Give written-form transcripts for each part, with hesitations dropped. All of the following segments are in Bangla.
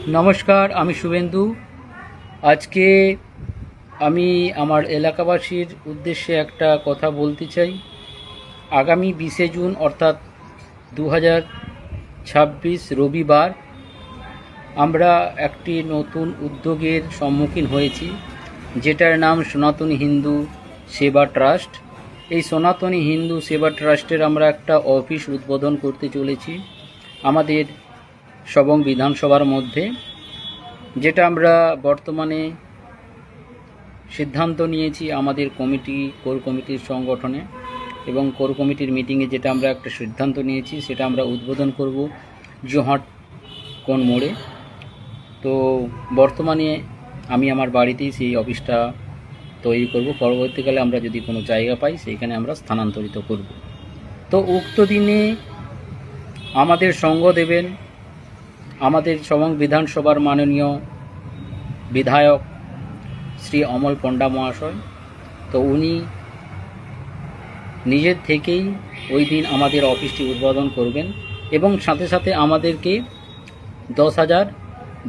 নমস্কার, আমি শুভেন্দু। আজকে আমি আমার এলাকাবাসীর উদ্দেশ্যে একটা কথা বলতে চাই। আগামী 20শে জুন অর্থাৎ 2026 রবিবার আমরা একটি নতুন উদ্যোগের সম্মুখীন হয়েছি, যেটার নাম সনাতনী হিন্দু সেবা ট্রাস্ট। এই সনাতনী হিন্দু সেবা ট্রাস্টের আমরা একটা অফিস উদ্বোধন করতে চলেছি আমাদের সবং বিধানসভার মধ্যে, যেটা আমরা বর্তমানে সিদ্ধান্ত নিয়েছি আমাদের কোর কমিটির সংগঠনে এবং কোর কমিটির মিটিংয়ে। যেটা আমরা একটা সিদ্ধান্ত নিয়েছি সেটা আমরা উদ্বোধন করব জোহাট কোন মোড়ে। তো বর্তমানে আমি আমার বাড়িতেই সেই অফিসটা তৈরি করব। পরবর্তীকালে আমরা যদি কোনো জায়গা পাই সেইখানে আমরা স্থানান্তরিত করব। তো উক্ত দিনে আমাদের সঙ্গ দেবেন আমাদের সবং বিধানসভার মাননীয় বিধায়ক শ্রী অমল পণ্ডা মহাশয়। তো উনি নিজের থেকেই ওই দিন আমাদের অফিসটি উদ্বোধন করবেন এবং সাথে সাথে আমাদেরকে 10,000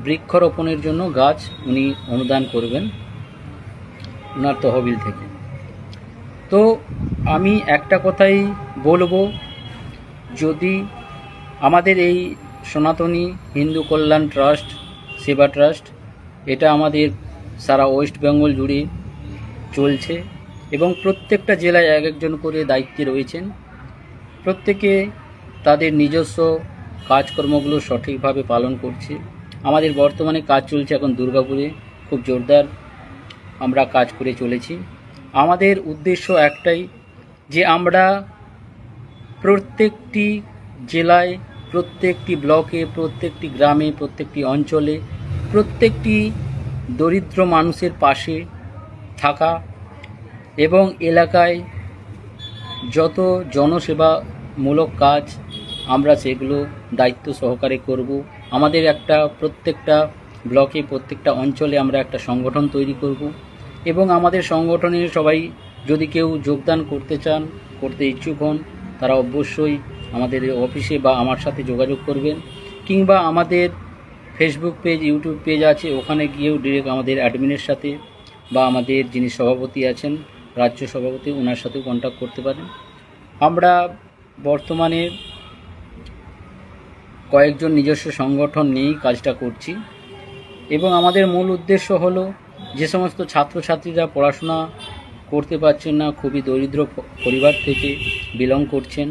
বৃক্ষরোপণের জন্য গাছ উনি অনুদান করবেন ওনার তহবিল থেকে। তো আমি একটা কথাই বলবো, যদি আমাদের এই সনাতনী হিন্দু কল্যাণ ট্রাস্ট সেবা ট্রাস্ট, এটা আমাদের সারা ওয়েস্ট বেঙ্গল জুড়ে চলছে এবং প্রত্যেকটা জেলায় এক একজন করে দায়িত্বে রয়েছেন। প্রত্যেকে তাদের নিজস্ব কাজকর্মগুলো সঠিকভাবে পালন করছে। আমাদের বর্তমানে কাজ চলছে এখন দুর্গাপুরে, খুব জোরদার আমরা কাজ করে চলেছি। আমাদের উদ্দেশ্য একটাই, যে আমরা প্রত্যেকটি জেলায়, প্রত্যেকটি ব্লকে, প্রত্যেকটি গ্রামে, প্রত্যেকটি অঞ্চলে, প্রত্যেকটি দরিদ্র মানুষের পাশে থাকা এবং এলাকায় যত জনসেবামূলক কাজ আমরা সেগুলো দায়িত্ব সহকারে করব। আমাদের একটা প্রত্যেকটা ব্লকে, প্রত্যেকটা অঞ্চলে আমরা একটা সংগঠন তৈরি করব এবং আমাদের সংগঠনে সবাই যদি কেউ যোগদান করতে চান, করতে ইচ্ছুক হন, তারা অবশ্যই আমাদের অফিসে বা আমার সাথে যোগাযোগ করবেন, কিংবা আমাদের ফেসবুক পেজ, ইউটিউব পেজ আছে, ওখানে গিয়েও ডিরেক্ট আমাদের অ্যাডমিনের সাথে বা আমাদের যিনি সভাপতি আছেন, রাজ্য সভাপতি, ওনার সাথেও কন্ট্যাক্ট করতে পারেন। আমরা বর্তমানে কয়েকজন নিজস্ব সংগঠন নিয়েই কাজটা করছি এবং আমাদের মূল উদ্দেশ্য হলো যে সমস্ত ছাত্রছাত্রীরা পড়াশোনা করতে পারছেন না, খুবই দরিদ্র পরিবার থেকে বিলং করছেন,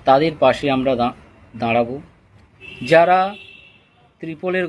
তাদের পাশে আমরা দাঁড়াবো। যারা ত্রিপলের